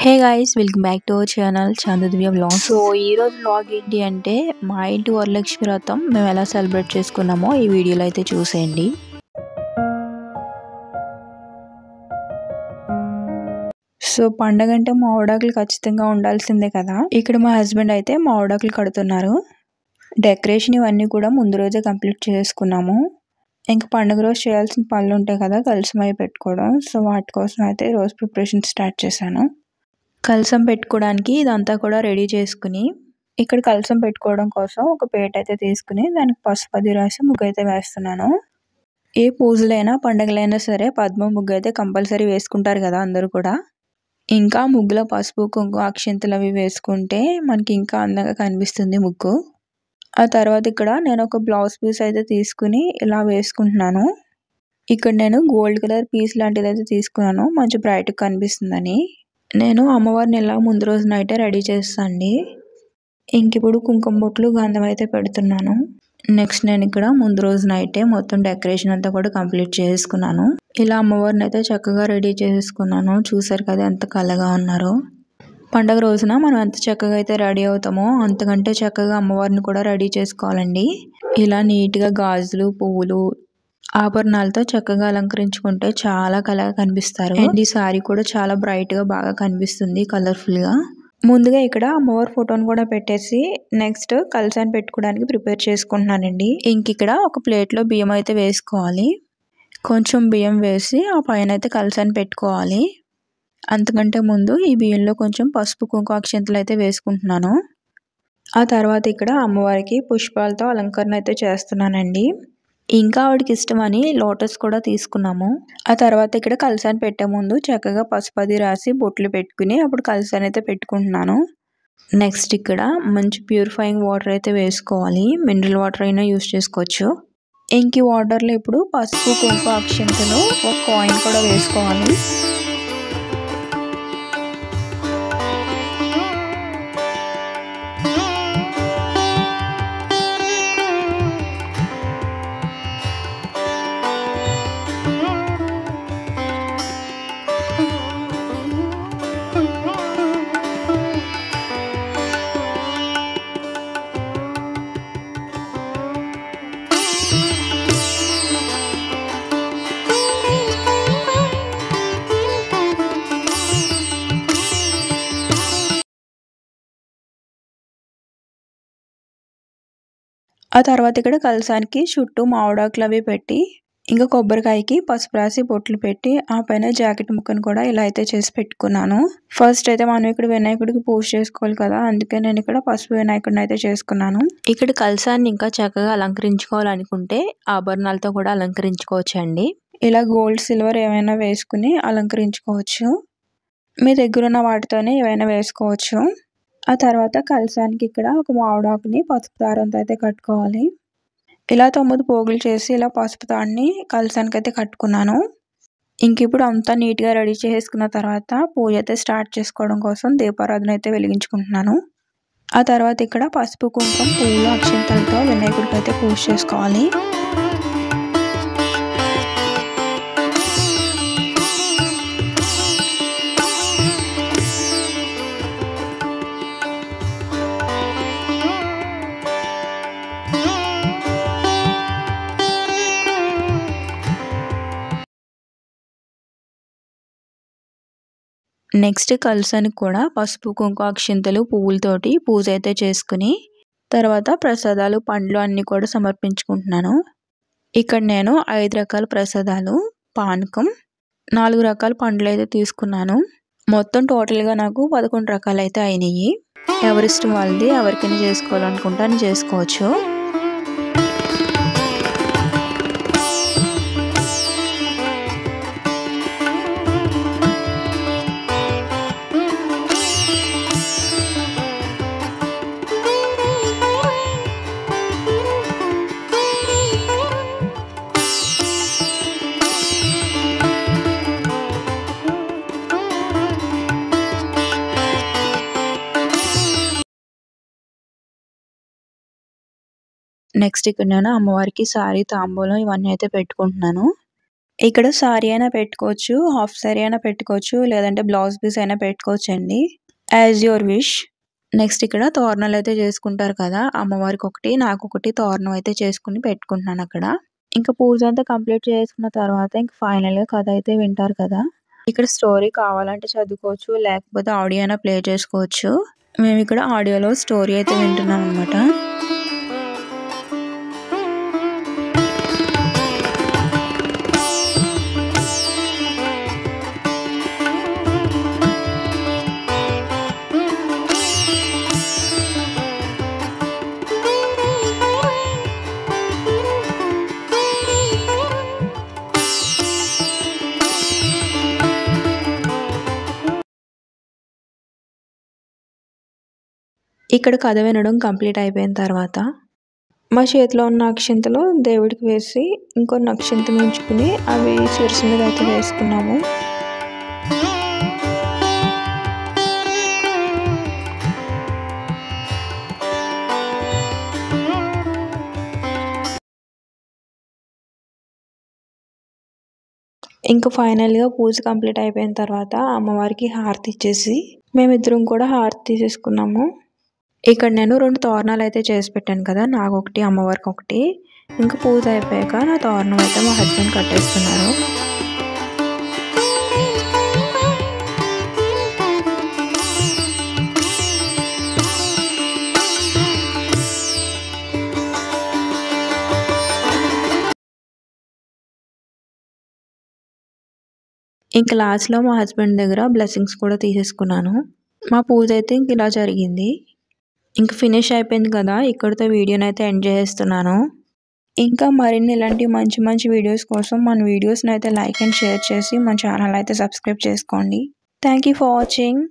Hey guys, welcome back to our channel Chandadivya vlogs. So ఈరోజు vlog ఏంటి అంటే మా ఇంటి వరలక్ష్మి వ్రతం మేము ఎలా సెలబ్రేట్ చేసుకున్నామో ఈ వీడియోలో అయితే చూసేయండి. సో పండగ అంటే మామిడాకులు ఖచ్చితంగా ఉండాల్సిందే కదా. ఇక్కడ మా హస్బెండ్ అయితే మామిడాకులు కడుతున్నారు. డెకరేషన్ ఇవన్నీ కూడా ముందు రోజే కంప్లీట్ చేసుకున్నాము. ఇంకా పండుగ రోజు చేయాల్సిన పనులు ఉంటాయి కదా, కలసమై పెట్టుకోవడం. సో వాటి కోసం అయితే రోజు ప్రిపరేషన్ స్టార్ట్ చేశాను. కలసం పెట్టుకోవడానికి ఇదంతా కూడా రెడీ చేసుకుని, ఇక్కడ కలసం పెట్టుకోవడం కోసం ఒక పీట అయితే తీసుకుని దానికి పసుపు అది రాసి ముగ్గు అయితే వేస్తున్నాను. ఏ పూజలైనా పండుగలైనా సరే పద్మ ముగ్గు అయితే కంపల్సరీ వేసుకుంటారు కదా అందరూ కూడా. ఇంకా ముగ్గులో పసుపు కుంకుమ అక్షింతలు అవి వేసుకుంటే మనకి ఇంకా అందంగా కనిపిస్తుంది ముగ్గు. ఆ తర్వాత ఇక్కడ నేను ఒక బ్లౌజ్ పీస్ అయితే తీసుకుని ఇలా వేసుకుంటున్నాను. ఇక్కడ నేను గోల్డ్ కలర్ పీస్ లాంటిది అయితే తీసుకున్నాను, మంచి బ్రైట్గా కనిపిస్తుందని. నేను అమ్మవారిని ఇలా ముందు రోజు నైటే రెడీ చేస్తాండి. ఇంక ఇప్పుడు కుంకుమ బొట్లు గంధం అయితే పెడుతున్నాను. నెక్స్ట్ నేను ఇక్కడ ముందు రోజు నైటే మొత్తం డెకరేషన్ అంతా కూడా కంప్లీట్ చేసుకున్నాను. ఇలా అమ్మవారిని అయితే చక్కగా రెడీ చేసుకున్నాను. చూసారు కదా ఎంత కళగా ఉన్నారో. పండగ రోజున మనం ఎంత చక్కగా అయితే రెడీ అవుతామో అంతకంటే చక్కగా అమ్మవారిని కూడా రెడీ చేసుకోవాలండి. ఇలా నీట్గా గాజులు పువ్వులు ఆభరణాలతో చక్కగా అలంకరించుకుంటే చాలా కళగా కనిపిస్తారు. అండ్ ఈ సారీ కూడా చాలా బ్రైట్ గా బాగా కనిపిస్తుంది, కలర్ఫుల్ గా. ముందుగా ఇక్కడ అమ్మవారి ఫోటోని కూడా పెట్టేసి నెక్స్ట్ కలసాన్ని పెట్టుకోవడానికి ప్రిపేర్ చేసుకుంటున్నానండి. ఇంక ఇక్కడ ఒక ప్లేట్ లో బియ్యం అయితే వేసుకోవాలి. కొంచెం బియ్యం వేసి ఆ పైన అయితే కలసాన్ని పెట్టుకోవాలి. అంతకంటే ముందు ఈ బియ్యంలో కొంచెం పసుపు కుంకుమ అక్షింతలు అయితే వేసుకుంటున్నాను. ఆ తర్వాత ఇక్కడ అమ్మవారికి పుష్పాలతో అలంకరణ అయితే చేస్తున్నానండి. ఇంకా ఆవిడకి ఇష్టమని లోటస్ కూడా తీసుకున్నాము. ఆ తర్వాత ఇక్కడ కలసాన్ని పెట్టే ముందు చక్కగా పసుపది రాసి బొట్లు పెట్టుకుని అప్పుడు కలసాన్ని అయితే పెట్టుకుంటున్నాను. నెక్స్ట్ ఇక్కడ మంచి ప్యూరిఫైయింగ్ వాటర్ అయితే వేసుకోవాలి. మినరల్ వాటర్ అయినా యూస్ చేసుకోవచ్చు. ఇంక వాటర్లో ఇప్పుడు పసుపు కుంకుమ అక్షింతలు ఒక కాయిన్ కూడా వేసుకోవాలి. ఆ తర్వాత ఇక్కడ కలసానికి చుట్టూ మామిడాకులు అవి పెట్టి ఇంకా కొబ్బరికాయకి పసుపు రాసి బొట్లు పెట్టి ఆ పైన జాకెట్ ముక్కను కూడా ఇలా అయితే చేసి పెట్టుకున్నాను. ఫస్ట్ అయితే మనం ఇక్కడ వినాయకుడికి పూజ చేసుకోవాలి కదా, అందుకే నేను ఇక్కడ పసుపు వినాయకుడిని అయితే చేసుకున్నాను. ఇక్కడ కలసాన్ని ఇంకా చక్కగా అలంకరించుకోవాలనుకుంటే ఆభరణాలతో కూడా అలంకరించుకోవచ్చు అండి. ఇలా గోల్డ్ సిల్వర్ ఏమైనా వేసుకుని అలంకరించుకోవచ్చు. మీ దగ్గర ఉన్న వాటితోనే ఏవైనా వేసుకోవచ్చు. ఆ తర్వాత కలసానికి ఇక్కడ ఒక మామిడాకుని పసుపు దారంతో అయితే కట్టుకోవాలి. ఇలా 9 పోగులు చేసి ఇలా పసుపు తాడిని కలసానికి అయితే కట్టుకున్నాను. ఇంక ఇప్పుడు అంతా నీట్గా రెడీ చేసుకున్న తర్వాత పూజ అయితే స్టార్ట్ చేసుకోవడం కోసం దీపారాధన అయితే వెలిగించుకుంటున్నాను. ఆ తర్వాత ఇక్కడ పసుపు కుంకుమ పూలు అక్షంతలతో వినాయకుడికి అయితే పూజ చేసుకోవాలి. నెక్స్ట్ కలసానికి కూడా పసుపు కుంకుమ అక్షింతలు పువ్వులతోటి పూజ అయితే చేసుకుని తర్వాత ప్రసాదాలు పండ్లు అన్నీ కూడా సమర్పించుకుంటున్నాను. ఇక్కడ నేను 5 రకాల ప్రసాదాలు, పానకం, 4 రకాల పండ్లు అయితే తీసుకున్నాను. మొత్తం టోటల్గా నాకు 11 రకాలు అయితే అయినాయి. ఎవరిష్టం వాళ్ళది, ఎవరికైనా చేసుకోవాలనుకుంటే అని చేసుకోవచ్చు. నెక్స్ట్ ఇక్కడ నేను అమ్మవారికి సారీ తాంబూలం ఇవన్నీ అయితే పెట్టుకుంటున్నాను. ఇక్కడ సారీ అయినా పెట్టుకోవచ్చు, హాఫ్ సారీ అయినా పెట్టుకోవచ్చు, లేదంటే బ్లౌజ్ పీస్ అయినా పెట్టుకోవచ్చండి. As your wish. నెక్స్ట్ ఇక్కడ తోరణాలు అయితే చేసుకుంటారు కదా, అమ్మవారికి ఒకటి నాకొకటి తోరణం అయితే చేసుకుని పెట్టుకుంటున్నాను అక్కడ. ఇంకా పూజ అంతా కంప్లీట్ చేసుకున్న తర్వాత ఇంక ఫైనల్గా కథ అయితే వింటారు కదా. ఇక్కడ స్టోరీ కావాలంటే చదువుకోవచ్చు, లేకపోతే ఆడియో అయినా ప్లే చేసుకోవచ్చు. మేము ఇక్కడ ఆడియోలో స్టోరీ అయితే వింటున్నాం అనమాట. ఇక్కడ కథ వినడం కంప్లీట్ అయిపోయిన తర్వాత మా చేతిలో ఉన్న అక్షింతలు దేవుడికి వేసి ఇంకొన్ని అక్షింతలు ఉంచుకుని అవి శిరస్సు మీద అయితే వేసుకున్నాము. ఇంకా ఫైనల్గా పూజ కంప్లీట్ అయిపోయిన తర్వాత అమ్మవారికి హారతి ఇచ్చేసి మేమిద్దరం కూడా హారతి తీసేసుకున్నాము. ఇక్కడ నేను 2 తోరణాలు అయితే చేసి పెట్టాను కదా, నాకొకటి అమ్మవారికి ఒకటి. ఇంకా పూజ అయిపోయాక నా తోరణం అయితే మా హస్బెండ్ కట్టేస్తున్నారు. ఇంకా లాస్ట్లో మా హస్బెండ్ దగ్గర బ్లెస్సింగ్స్ కూడా తీసేసుకున్నాను. మా పూజ అయితే ఇంక ఇలా జరిగింది. ఇంక ఫినిష్ అయిపోయింది కదా, ఇక్కడితో వీడియోని అయితే ఎండ్ చేస్తున్నాను. ఇంకా మరిన్ని ఇలాంటి మంచి మంచి వీడియోస్ కోసం మన వీడియోస్ని అయితే లైక్ అండ్ షేర్ చేసి మన ఛానల్ అయితే సబ్స్క్రైబ్ చేసుకోండి. Thank you for watching.